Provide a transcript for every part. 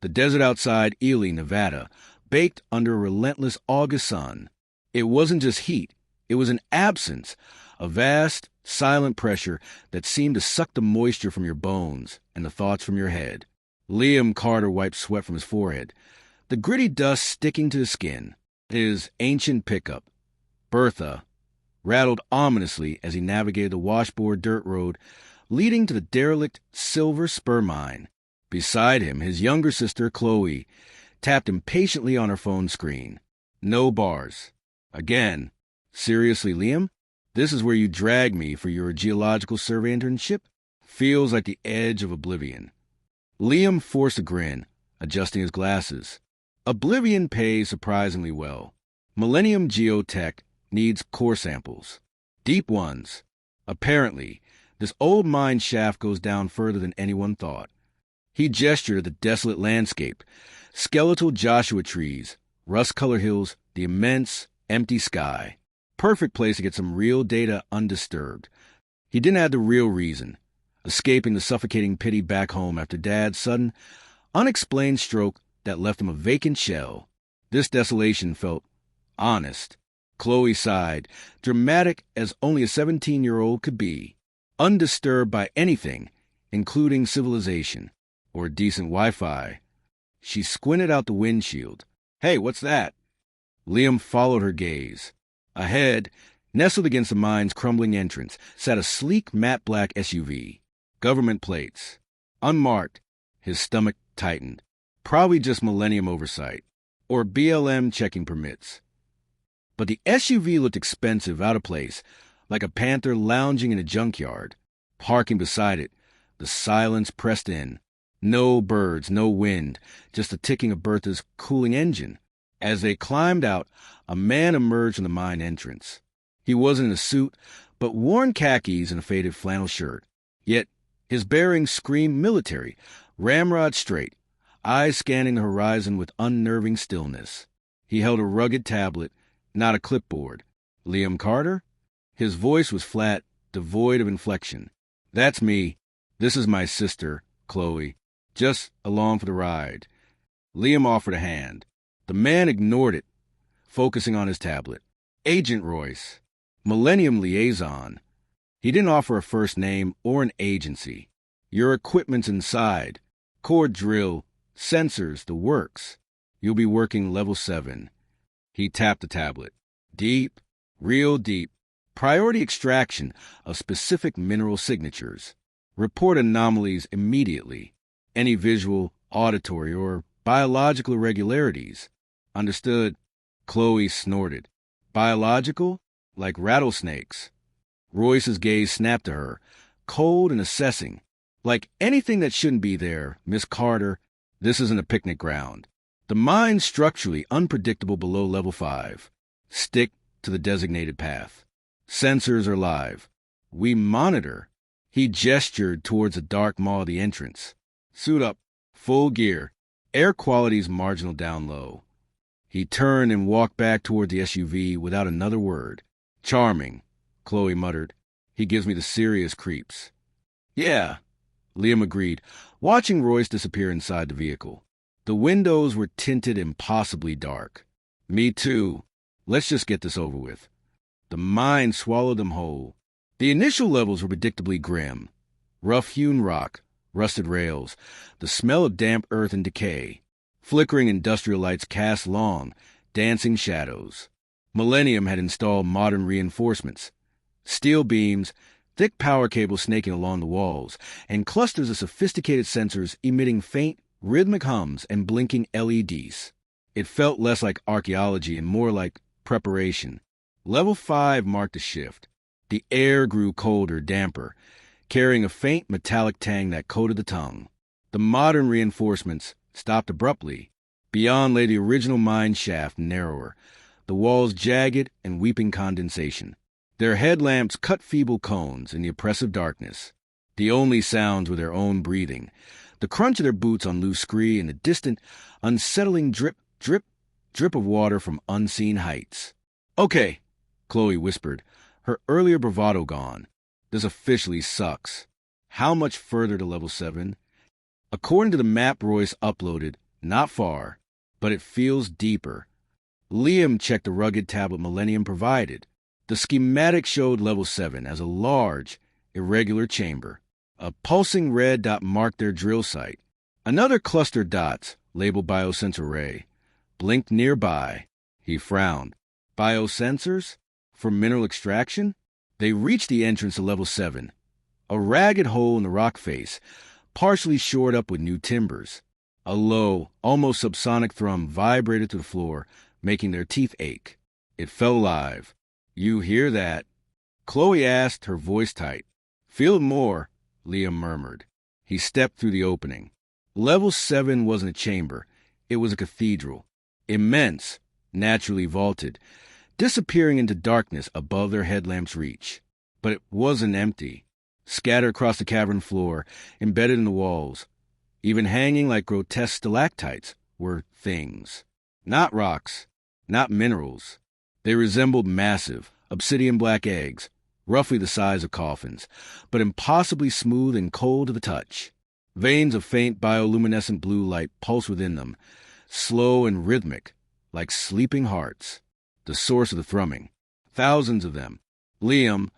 The desert outside Ely, Nevada, baked under a relentless August sun. It wasn't just heat, it was an absence, a vast, silent pressure that seemed to suck the moisture from your bones and the thoughts from your head. Liam Carter wiped sweat from his forehead, the gritty dust sticking to his skin. His ancient pickup, Bertha, rattled ominously as he navigated the washboard dirt road leading to the derelict Silver Spur mine. Beside him, his younger sister, Chloe, tapped impatiently on her phone screen. No bars. Again. Seriously, Liam? This is where you drag me for your geological survey internship? Feels like the edge of oblivion. Liam forced a grin, adjusting his glasses. Oblivion pays surprisingly well. Millennium Geotech needs core samples. Deep ones. Apparently, this old mine shaft goes down further than anyone thought. He gestured at the desolate landscape, skeletal Joshua trees, rust-colored hills, the immense, empty sky. Perfect place to get some real data undisturbed. He didn't add the real reason, escaping the suffocating pity back home after Dad's sudden, unexplained stroke that left him a vacant shell. This desolation felt honest. Chloe sighed, dramatic as only a 17-year-old could be, undisturbed by anything, including civilization or decent Wi-Fi. She squinted out the windshield. Hey, what's that? Liam followed her gaze. Ahead, nestled against the mine's crumbling entrance, sat a sleek matte black SUV. Government plates. Unmarked. His stomach tightened. Probably just Millennium oversight. Or BLM checking permits. But the SUV looked expensive, out of place, like a panther lounging in a junkyard. Parking beside it, the silence pressed in. No birds, no wind, just the ticking of Bertha's cooling engine. As they climbed out, a man emerged from the mine entrance. He wasn't in a suit, but worn khakis and a faded flannel shirt. Yet his bearings screamed military, ramrod straight, eyes scanning the horizon with unnerving stillness. He held a rugged tablet, not a clipboard. Liam Carter? His voice was flat, devoid of inflection. That's me. This is my sister, Chloe. Just along for the ride. Liam offered a hand. The man ignored it, focusing on his tablet. Agent Royce. Millennium Liaison. He didn't offer a first name or an agency. Your equipment's inside. Core drill, sensors, the works. You'll be working level 7. He tapped the tablet. Deep, real deep. Priority extraction of specific mineral signatures. Report anomalies immediately. Any visual, auditory, or biological irregularities. Understood. Chloe snorted. Biological? Like rattlesnakes. Royce's gaze snapped to her, cold and assessing. Like anything that shouldn't be there, Miss Carter, this isn't a picnic ground. The mine's structurally unpredictable below level 5. Stick to the designated path. Sensors are live. We monitor. He gestured towards the dark maw of the entrance. Suit up. Full gear. Air quality's marginal down low. He turned and walked back toward the SUV without another word. Charming, Chloe muttered. He gives me the serious creeps. Yeah, Liam agreed, watching Royce disappear inside the vehicle. The windows were tinted impossibly dark. Me too. Let's just get this over with. The mine swallowed them whole. The initial levels were predictably grim. Rough-hewn rock, rusted rails, the smell of damp earth and decay. Flickering industrial lights cast long, dancing shadows. Millennium had installed modern reinforcements. Steel beams, thick power cables snaking along the walls, and clusters of sophisticated sensors emitting faint, rhythmic hums and blinking LEDs. It felt less like archaeology and more like preparation. Level 5 marked a shift. The air grew colder, damper, carrying a faint metallic tang that coated the tongue. The modern reinforcements stopped abruptly. Beyond lay the original mine shaft, narrower, the walls jagged and weeping condensation. Their headlamps cut feeble cones in the oppressive darkness. The only sounds were their own breathing, the crunch of their boots on loose scree, and the distant, unsettling drip, drip, drip of water from unseen heights. Okay, Chloe whispered, her earlier bravado gone. This officially sucks. How much further to level 7? According to the map Royce uploaded, Not far, but it feels deeper. Liam checked the rugged tablet Millennium provided. The schematic showed level 7 as a large, irregular chamber. A pulsing red dot marked their drill site. Another cluster of dots, labeled biosensor array, blinked nearby. He frowned. Biosensors? For mineral extraction? They reached the entrance to level 7, a ragged hole in the rock face, partially shored up with new timbers. A low, almost subsonic thrum vibrated through the floor, making their teeth ache. It felt alive. "You hear that?" Chloe asked, her voice tight. "Feel it more," Liam murmured. He stepped through the opening. Level 7 wasn't a chamber. It was a cathedral. Immense, naturally vaulted, disappearing into darkness above their headlamp's reach. But it wasn't empty. Scattered across the cavern floor, embedded in the walls, even hanging like grotesque stalactites, were things. Not rocks, not minerals. They resembled massive, obsidian-black eggs, roughly the size of coffins, but impossibly smooth and cold to the touch. Veins of faint bioluminescent blue light pulsed within them, slow and rhythmic, like sleeping hearts. The source of the thrumming. Thousands of them. Liam.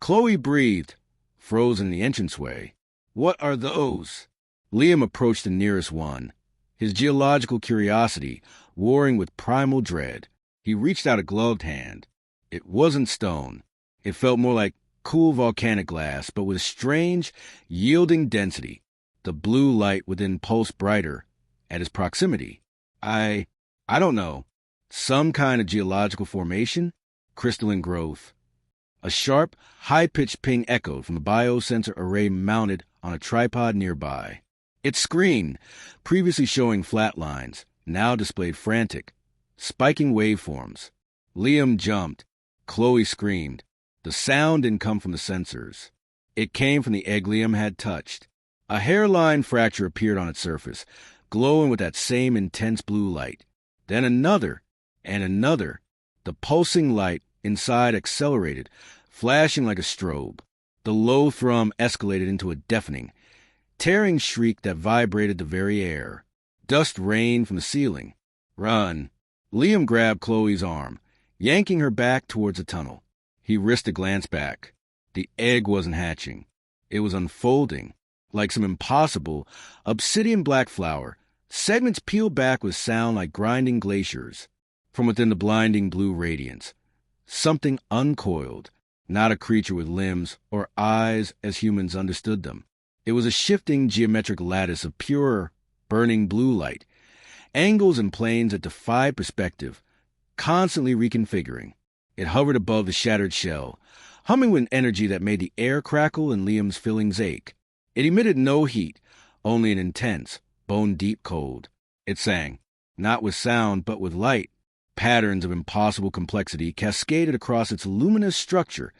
Chloe breathed, frozen in the entranceway. "What are those?" Liam approached the nearest one, his geological curiosity warring with primal dread. He reached out a gloved hand. It wasn't stone. It felt more like cool volcanic glass, but with a strange, yielding density. The blue light within pulsed brighter at his proximity. I don't know. Some kind of geological formation? Crystalline growth. A sharp, high-pitched ping echoed from the biosensor array mounted on a tripod nearby. It screened, previously showing flat lines, now displayed frantic, spiking waveforms. Liam jumped. Chloe screamed. The sound didn't come from the sensors. It came from the egg Liam had touched. A hairline fracture appeared on its surface, glowing with that same intense blue light. Then another, and another. The pulsing light inside accelerated, flashing like a strobe. The low thrum escalated into a deafening, tearing shriek that vibrated the very air. Dust rained from the ceiling. "Run." Liam grabbed Chloe's arm, yanking her back towards the tunnel. He risked a glance back. The egg wasn't hatching. It was unfolding, like some impossible, obsidian-black flower. Segments peeled back with sound like grinding glaciers. From within the blinding blue radiance, something uncoiled, not a creature with limbs or eyes as humans understood them. It was a shifting geometric lattice of pure, burning blue light, angles and planes that defied perspective, constantly reconfiguring. It hovered above the shattered shell, humming with energy that made the air crackle and Liam's fillings ache. It emitted no heat, only an intense, bone-deep cold. It sang, not with sound but with light. Patterns of impossible complexity cascaded across its luminous structure,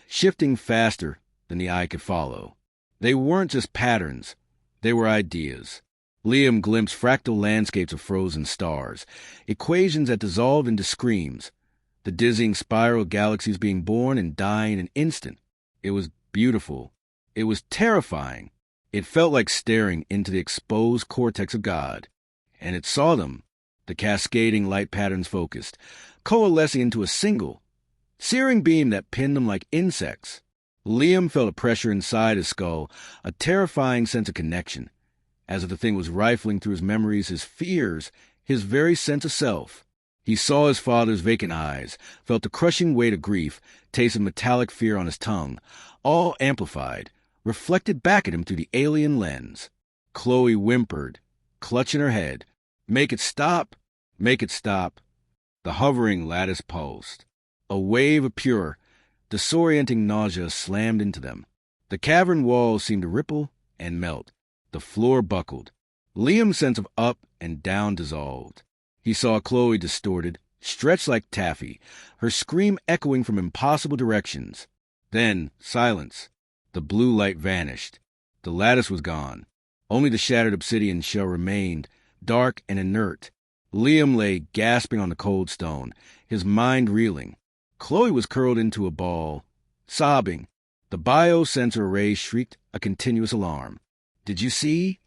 shifting faster than the eye could follow. They weren't just patterns, they were ideas. Liam glimpsed fractal landscapes of frozen stars, equations that dissolved into screams, the dizzying spiral of galaxies being born and dying in an instant. It was beautiful. It was terrifying. It felt like staring into the exposed cortex of God. And it saw them, the cascading light patterns focused, coalescing into a single, searing beam that pinned them like insects. Liam felt a pressure inside his skull, a terrifying sense of connection, as if the thing was rifling through his memories, his fears, his very sense of self. He saw his father's vacant eyes, felt the crushing weight of grief, tasted metallic fear on his tongue, all amplified, reflected back at him through the alien lens. Chloe whimpered, clutching her head. "Make it stop! Make it stop!" The hovering lattice pulsed. A wave of pure, disorienting nausea slammed into them. The cavern walls seemed to ripple and melt. The floor buckled. Liam's sense of up and down dissolved. He saw Chloe distorted, stretched like taffy, her scream echoing from impossible directions. Then, silence. The blue light vanished. The lattice was gone. Only the shattered obsidian shell remained, dark and inert. Liam lay gasping on the cold stone, his mind reeling. Chloe was curled into a ball, sobbing. The biosensor array shrieked a continuous alarm. "Did you see?"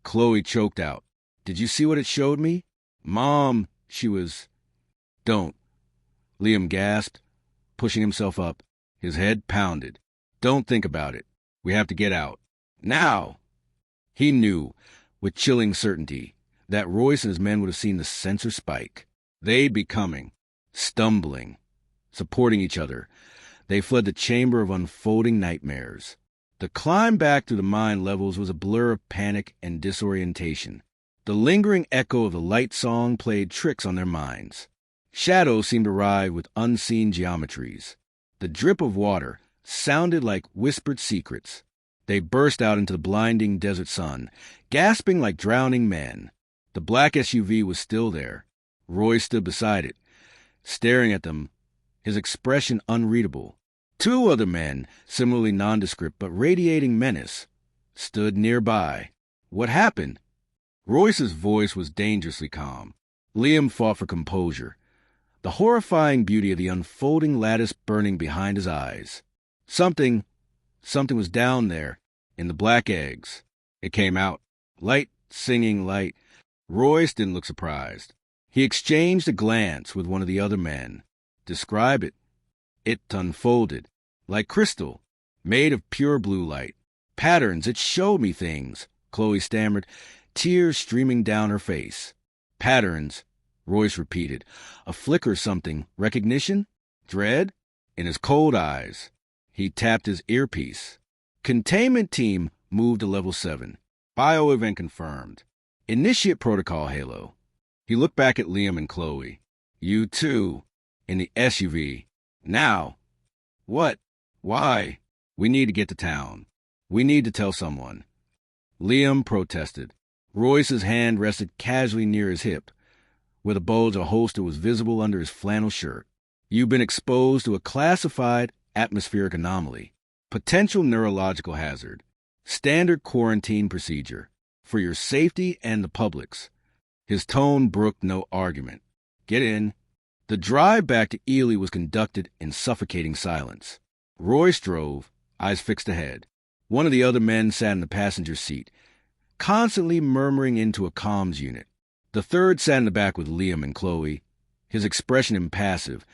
Chloe choked out. Did you see what it showed me? Mom, she was... Don't. Liam gasped, pushing himself up. His head pounded. Don't think about it. We have to get out. Now! He knew, with chilling certainty, that Royce and his men would have seen the sensor spike. They'd be coming, stumbling, supporting each other. They fled the chamber of unfolding nightmares. The climb back through the mine levels was a blur of panic and disorientation. The lingering echo of the light song played tricks on their minds. Shadows seemed to ride with unseen geometries. The drip of water sounded like whispered secrets. They burst out into the blinding desert sun, gasping like drowning men. The black SUV was still there. Roy stood beside it, staring at them, his expression unreadable. Two other men, similarly nondescript but radiating menace, stood nearby. What happened? Royce's voice was dangerously calm. Liam fought for composure, the horrifying beauty of the unfolding lattice burning behind his eyes. Something was down there, in the black eggs. It came out. Light, singing light. Royce didn't look surprised. He exchanged a glance with one of the other men. Describe it. It unfolded, like crystal, made of pure blue light. Patterns, it showed me things, Chloe stammered, tears streaming down her face. Patterns, Royce repeated. A flicker something. Recognition? Dread? In his cold eyes. He tapped his earpiece. Containment team moved to level 7. Bio-event confirmed. Initiate protocol, Halo. He looked back at Liam and Chloe. You too. In the SUV. Now. What? Why? We need to get to town. We need to tell someone. Liam protested. Royce's hand rested casually near his hip, where the bulge of a holster was visible under his flannel shirt. You've been exposed to a classified atmospheric anomaly. Potential neurological hazard. Standard quarantine procedure. For your safety and the public's. His tone brooked no argument. Get in. The drive back to Ely was conducted in suffocating silence. Royce drove, eyes fixed ahead. One of the other men sat in the passenger seat, constantly murmuring into a comms unit. The third sat in the back with Liam and Chloe, his expression impassive,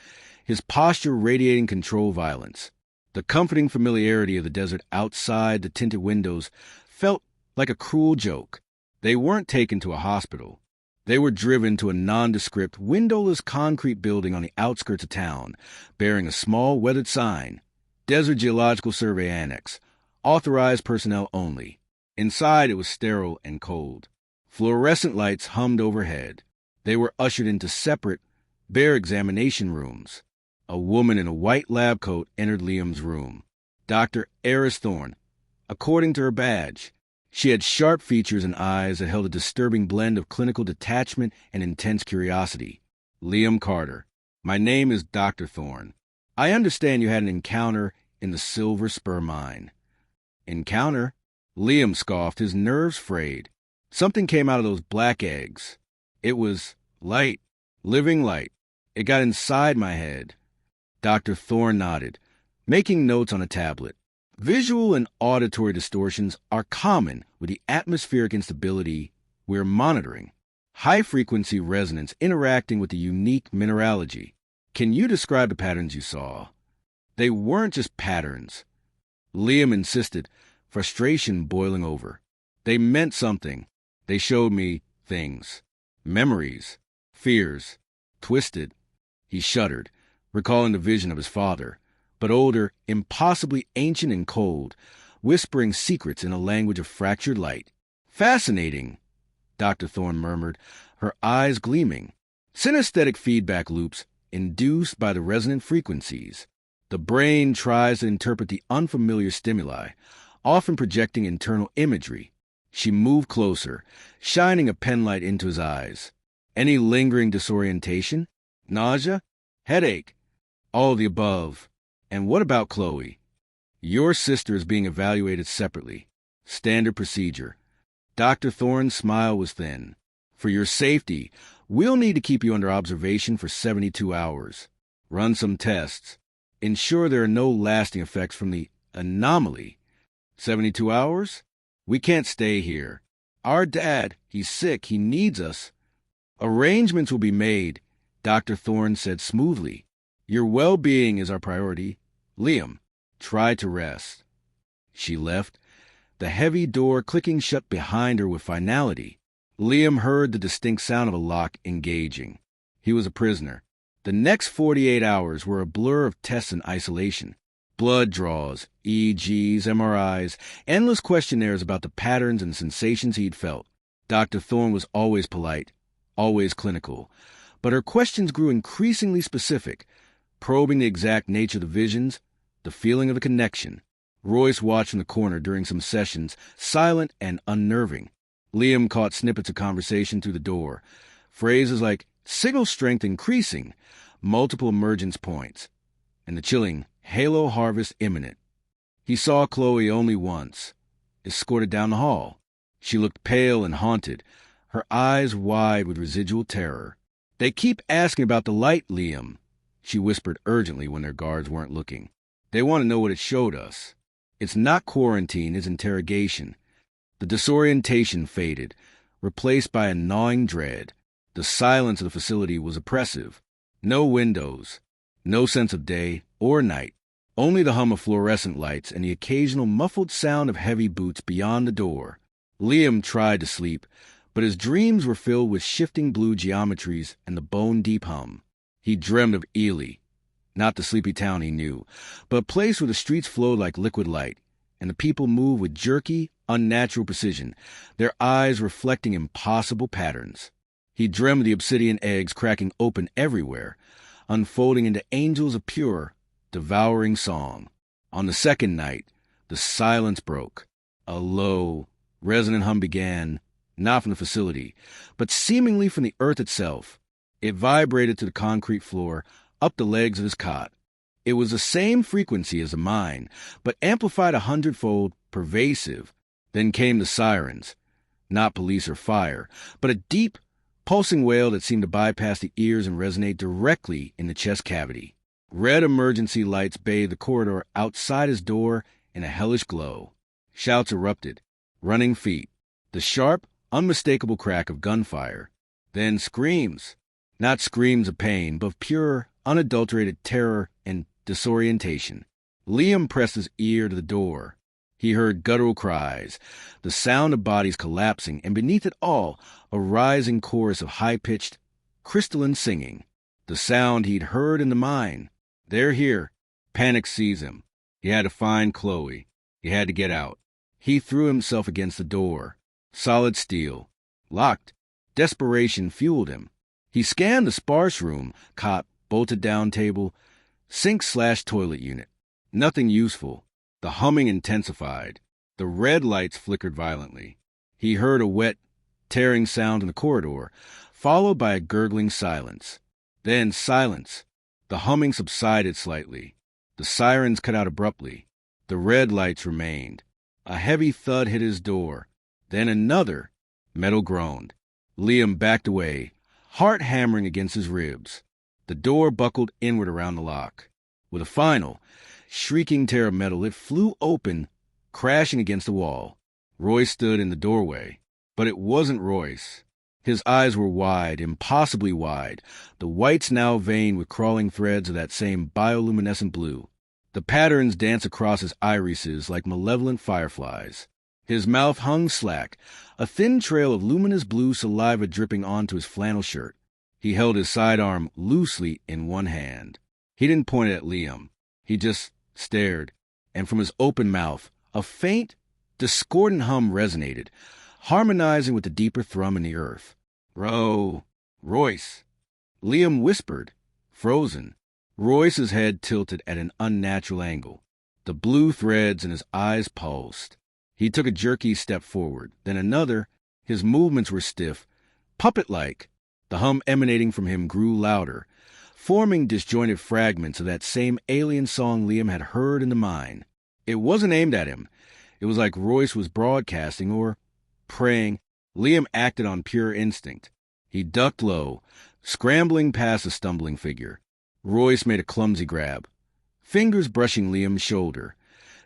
his posture radiating control violence. The comforting familiarity of the desert outside the tinted windows felt like a cruel joke. They weren't taken to a hospital. They were driven to a nondescript, windowless concrete building on the outskirts of town, bearing a small weathered sign, Desert Geological Survey Annex, authorized personnel only. Inside it was sterile and cold. Fluorescent lights hummed overhead. They were ushered into separate, bare examination rooms. A woman in a white lab coat entered Liam's room. Dr. Eris Thorne, according to her badge. She had sharp features and eyes that held a disturbing blend of clinical detachment and intense curiosity. Liam Carter. My name is Dr. Thorne. I understand you had an encounter in the Silver Spur mine. Encounter? Liam scoffed, his nerves frayed. Something came out of those black eggs. It was light, living light. It got inside my head. Dr. Thorne nodded, making notes on a tablet. Visual and auditory distortions are common with the atmospheric instability we're monitoring. High-frequency resonance interacting with the unique mineralogy. Can you describe the patterns you saw? They weren't just patterns. Liam insisted, frustration boiling over. They meant something. They showed me things. Memories. Fears. Twisted. He shuddered, recalling the vision of his father, but older, impossibly ancient and cold, whispering secrets in a language of fractured light. Fascinating, Dr. Thorne murmured, her eyes gleaming. Synesthetic feedback loops induced by the resonant frequencies. The brain tries to interpret the unfamiliar stimuli, often projecting internal imagery. She moved closer, shining a penlight into his eyes. Any lingering disorientation? Nausea? Headache? All of the above. And what about Chloe? Your sister is being evaluated separately. Standard procedure. Dr. Thorne's smile was thin. For your safety, we'll need to keep you under observation for 72 hours. Run some tests. Ensure there are no lasting effects from the anomaly. 72 hours? We can't stay here. Our dad, he's sick, he needs us. Arrangements will be made, Dr. Thorne said smoothly. Your well-being is our priority. Liam, try to rest. She left, the heavy door clicking shut behind her with finality. Liam heard the distinct sound of a lock engaging. He was a prisoner. The next 48 hours were a blur of tests and isolation. Blood draws, EEGs, MRIs, endless questionnaires about the patterns and sensations he'd felt. Dr. Thorne was always polite, always clinical, but her questions grew increasingly specific, probing the exact nature of the visions, the feeling of a connection. Royce watched from the corner during some sessions, silent and unnerving. Liam caught snippets of conversation through the door, phrases like signal strength increasing, multiple emergence points, and the chilling halo harvest imminent. He saw Chloe only once, escorted down the hall. She looked pale and haunted, her eyes wide with residual terror. They keep asking about the light, Liam, she whispered urgently when their guards weren't looking. They want to know what it showed us. It's not quarantine, it's interrogation. The disorientation faded, replaced by a gnawing dread. The silence of the facility was oppressive. No windows, no sense of day or night, only the hum of fluorescent lights and the occasional muffled sound of heavy boots beyond the door. Liam tried to sleep, but his dreams were filled with shifting blue geometries and the bone-deep hum. He dreamed of Ely, not the sleepy town he knew, but a place where the streets flowed like liquid light, and the people moved with jerky, unnatural precision, their eyes reflecting impossible patterns. He dreamed of the obsidian eggs cracking open everywhere, unfolding into angels of pure, devouring song. On the second night, the silence broke. A low, resonant hum began, not from the facility, but seemingly from the earth itself. It vibrated to the concrete floor, up the legs of his cot. It was the same frequency as the mine, but amplified 100-fold, pervasive. Then came the sirens, not police or fire, but a deep, pulsing wail that seemed to bypass the ears and resonate directly in the chest cavity. Red emergency lights bathed the corridor outside his door in a hellish glow. Shouts erupted, running feet, the sharp, unmistakable crack of gunfire. Then screams, not screams of pain, but of pure, unadulterated terror and disorientation. Liam pressed his ear to the door. He heard guttural cries, the sound of bodies collapsing, and beneath it all, a rising chorus of high-pitched, crystalline singing. The sound he'd heard in the mine. They're here. Panic seized him. He had to find Chloe. He had to get out. He threw himself against the door. Solid steel. Locked. Desperation fueled him. He scanned the sparse room, cot, bolted-down table, sink/toilet unit. Nothing useful. The humming intensified. The red lights flickered violently. He heard a wet, tearing sound in the corridor, followed by a gurgling silence. Then silence. The humming subsided slightly. The sirens cut out abruptly. The red lights remained. A heavy thud hit his door. Then another. Metal groaned. Liam backed away, heart hammering against his ribs. The door buckled inward around the lock. With a final, shrieking tear of metal, it flew open, crashing against the wall. Royce stood in the doorway. But it wasn't Royce. His eyes were wide, impossibly wide, the whites now veined with crawling threads of that same bioluminescent blue. The patterns danced across his irises like malevolent fireflies. His mouth hung slack, a thin trail of luminous blue saliva dripping onto his flannel shirt. He held his sidearm loosely in one hand. He didn't point it at Liam. He just stared, and from his open mouth, a faint, discordant hum resonated, harmonizing with the deeper thrum in the earth. Royce. Liam whispered, frozen. Royce's head tilted at an unnatural angle. The blue threads in his eyes pulsed. He took a jerky step forward, then another. His movements were stiff, puppet-like. The hum emanating from him grew louder, forming disjointed fragments of that same alien song Liam had heard in the mine. It wasn't aimed at him. It was like Royce was broadcasting or praying. Liam acted on pure instinct. He ducked low, scrambling past the stumbling figure. Royce made a clumsy grab, fingers brushing Liam's shoulder,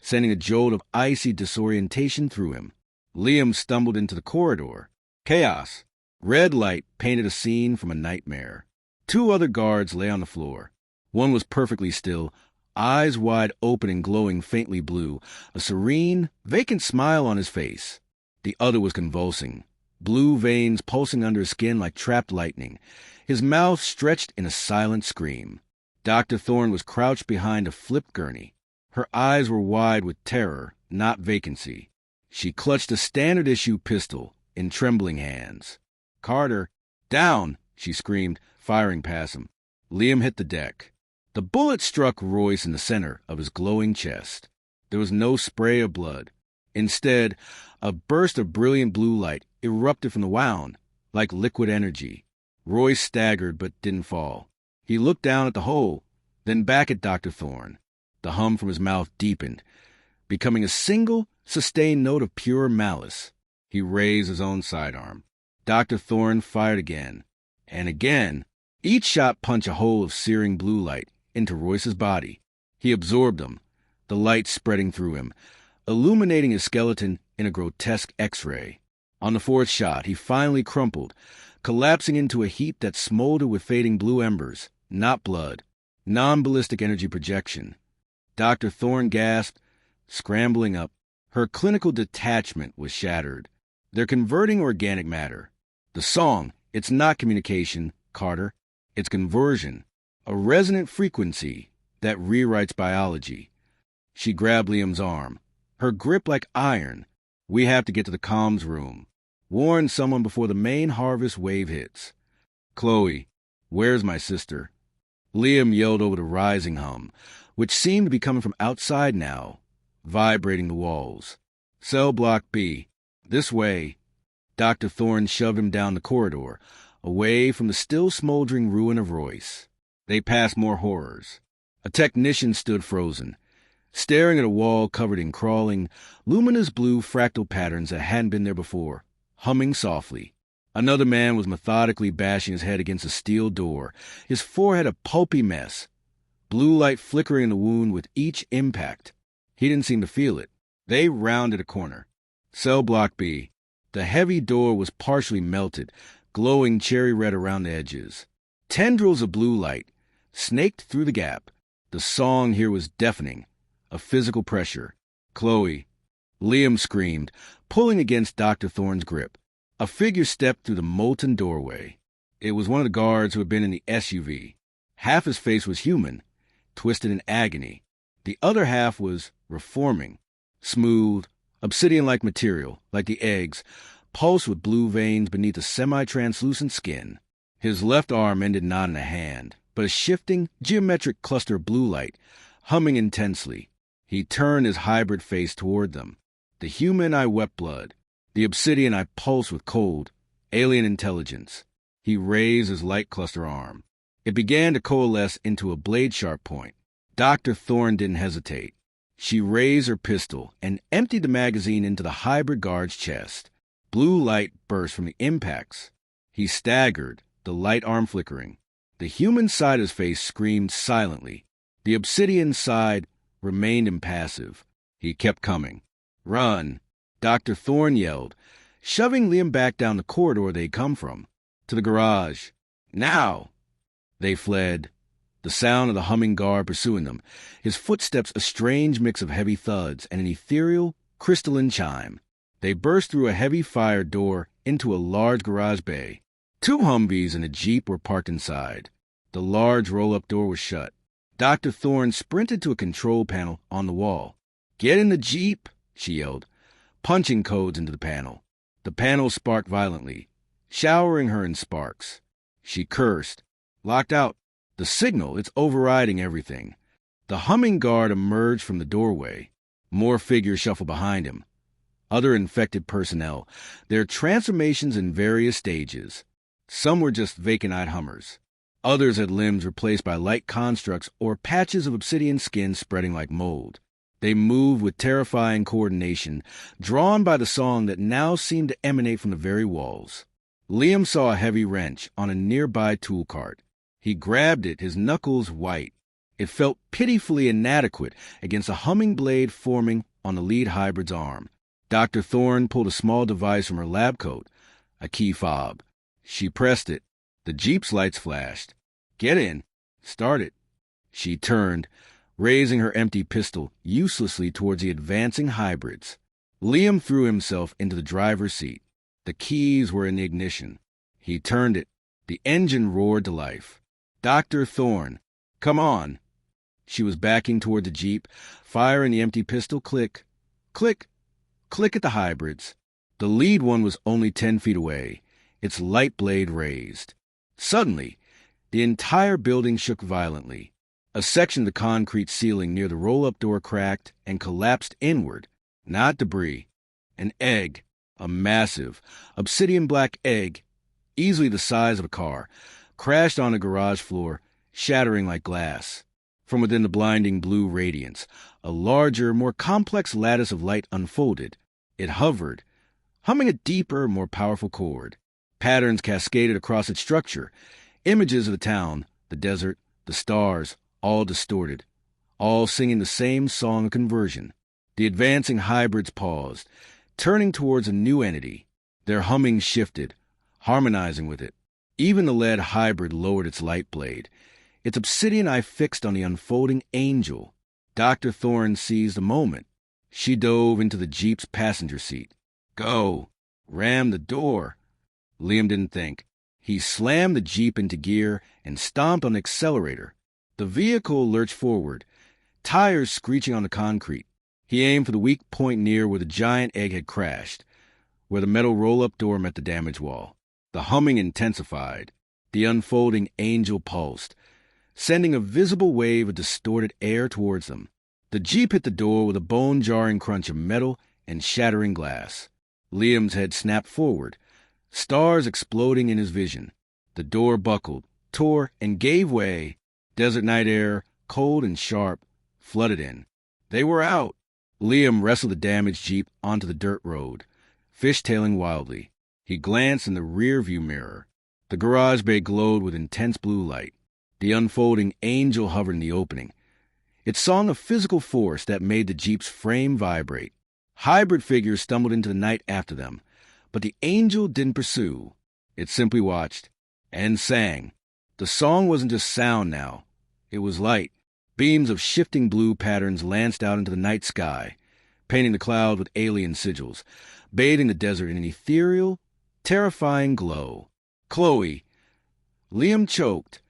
sending a jolt of icy disorientation through him. Liam stumbled into the corridor. Chaos. Red light painted a scene from a nightmare. 2 other guards lay on the floor. One was perfectly still, eyes wide open and glowing faintly blue, a serene, vacant smile on his face. The other was convulsing, blue veins pulsing under his skin like trapped lightning, his mouth stretched in a silent scream. Dr. Thorne was crouched behind a flipped gurney. Her eyes were wide with terror, not vacancy. She clutched a standard-issue pistol in trembling hands. "Carter, down!" she screamed, firing past him. Liam hit the deck. The bullet struck Royce in the center of his glowing chest. There was no spray of blood. Instead, a burst of brilliant blue light erupted from the wound, like liquid energy. Royce staggered but didn't fall. He looked down at the hole, then back at Dr. Thorne. The hum from his mouth deepened, becoming a single, sustained note of pure malice. He raised his own sidearm. Dr. Thorne fired again, and again. Each shot punched a hole of searing blue light into Royce's body. He absorbed them, the light spreading through him, illuminating his skeleton in a grotesque X-ray. On the 4th shot, he finally crumpled, collapsing into a heap that smoldered with fading blue embers, not blood, non-ballistic energy projection. Dr. Thorne gasped, scrambling up. Her clinical detachment was shattered. They're converting organic matter. The song, it's not communication, Carter. It's conversion, a resonant frequency that rewrites biology. She grabbed Liam's arm, her grip like iron. "We have to get to the comms room. Warn someone before the main harvest wave hits. Chloe, where's my sister?" Liam yelled over the rising hum, which seemed to be coming from outside now, vibrating the walls. "Cell block B. This way." Dr. Thorne shoved him down the corridor, away from the still smoldering ruin of Royce. They passed more horrors. A technician stood frozen, staring at a wall covered in crawling, luminous blue fractal patterns that hadn't been there before, humming softly. Another man was methodically bashing his head against a steel door, his forehead a pulpy mess, blue light flickering in the wound with each impact. He didn't seem to feel it. They rounded a corner. Cell block B. The heavy door was partially melted, glowing cherry red around the edges. Tendrils of blue light snaked through the gap. The song here was deafening, a physical pressure. "Chloe," Liam screamed, pulling against Dr. Thorne's grip. A figure stepped through the molten doorway. It was one of the guards who had been in the SUV. Half his face was human, twisted in agony. The other half was reforming, smooth, obsidian-like material, like the eggs, pulsed with blue veins beneath a semi-translucent skin. His left arm ended not in a hand, but a shifting, geometric cluster of blue light, humming intensely. He turned his hybrid face toward them. The human eye wept blood. The obsidian eye pulsed with cold, alien intelligence. He raised his light cluster arm. It began to coalesce into a blade-sharp point. Dr. Thorne didn't hesitate. She raised her pistol and emptied the magazine into the hybrid guard's chest. Blue light burst from the impacts. He staggered, the light arm flickering. The human side of his face screamed silently. The obsidian side remained impassive. He kept coming. "Run!" Dr. Thorne yelled, shoving Liam back down the corridor they'd come from. To the garage. "Now!" They fled, the sound of the humming guard pursuing them, his footsteps a strange mix of heavy thuds and an ethereal, crystalline chime. They burst through a heavy fire door into a large garage bay. 2 Humvees and a Jeep were parked inside. The large roll-up door was shut. Dr. Thorne sprinted to a control panel on the wall. "Get in the Jeep," she yelled, punching codes into the panel. The panel sparked violently, showering her in sparks. She cursed. "Locked out. The signal, it's overriding everything." The humming guard emerged from the doorway. More figures shuffled behind him. Other infected personnel, their transformations in various stages. Some were just vacant-eyed hummers. Others had limbs replaced by light constructs or patches of obsidian skin spreading like mold. They moved with terrifying coordination, drawn by the song that now seemed to emanate from the very walls. Liam saw a heavy wrench on a nearby tool cart. He grabbed it, his knuckles white. It felt pitifully inadequate against a humming blade forming on the lead hybrid's arm. Dr. Thorne pulled a small device from her lab coat, a key fob. She pressed it. The Jeep's lights flashed. Get in. Start it. She turned, raising her empty pistol uselessly towards the advancing hybrids. Liam threw himself into the driver's seat. The keys were in the ignition. He turned it. The engine roared to life. Dr. Thorne, come on. She was backing toward the Jeep, firing the empty pistol. Click, click, click at the hybrids. The lead one was only 10 feet away, its light blade raised. Suddenly, the entire building shook violently. A section of the concrete ceiling near the roll-up door cracked and collapsed inward. Not debris. An egg. A massive, obsidian-black egg, easily the size of a car, crashed on a garage floor, shattering like glass. From within the blinding blue radiance, a larger, more complex lattice of light unfolded. It hovered, humming a deeper, more powerful chord. Patterns cascaded across its structure. Images of the town, the desert, the stars, all distorted, all singing the same song of conversion. The advancing hybrids paused, turning towards a new entity. Their humming shifted, harmonizing with it. Even the lead hybrid lowered its light blade, its obsidian eye fixed on the unfolding angel. Dr. Thorne seized the moment. She dove into the Jeep's passenger seat. Go! Ram the door! Liam didn't think. He slammed the Jeep into gear and stomped on the accelerator. The vehicle lurched forward, tires screeching on the concrete. He aimed for the weak point near where the giant egg had crashed, where the metal roll-up door met the damaged wall. The humming intensified. The unfolding angel pulsed, sending a visible wave of distorted air towards them. The Jeep hit the door with a bone-jarring crunch of metal and shattering glass. Liam's head snapped forward, stars exploding in his vision. The door buckled, tore, and gave way. Desert night air, cold and sharp, flooded in. They were out. Liam wrestled the damaged Jeep onto the dirt road, fishtailing wildly. He glanced in the rearview mirror. The garage bay glowed with intense blue light. The unfolding angel hovered in the opening, its song of physical force that made the Jeep's frame vibrate. Hybrid figures stumbled into the night after them, but the angel didn't pursue. It simply watched and sang. The song wasn't just sound now. It was light. Beams of shifting blue patterns lanced out into the night sky, painting the cloud with alien sigils, bathing the desert in an ethereal, terrifying glow. Chloe! Liam choked,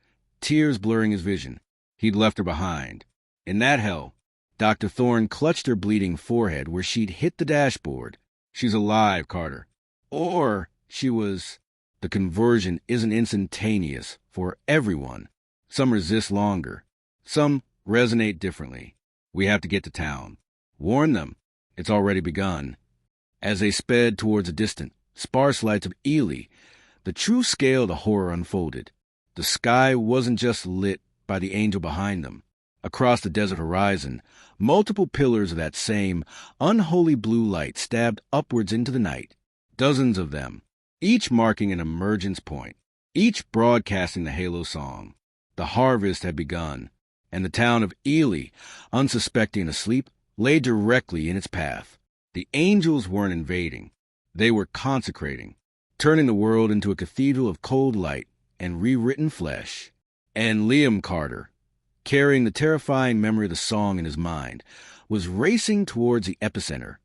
tears blurring his vision. He'd left her behind. In that hell, Dr. Thorne clutched her bleeding forehead where she'd hit the dashboard. She's alive, Carter. Or she was... The conversion isn't instantaneous for everyone. Some resist longer. Some resonate differently. We have to get to town. Warn them. It's already begun. As they sped towards the distant, sparse lights of Ely, the true scale of the horror unfolded. The sky wasn't just lit by the angel behind them. Across the desert horizon, multiple pillars of that same unholy blue light stabbed upwards into the night. Dozens of them, each marking an emergence point, each broadcasting the halo song. The harvest had begun, and the town of Ely, unsuspecting and asleep, lay directly in its path. The angels weren't invading. They were consecrating, turning the world into a cathedral of cold light and rewritten flesh. And Liam Carter, carrying the terrifying memory of the song in his mind, was racing towards the epicenter,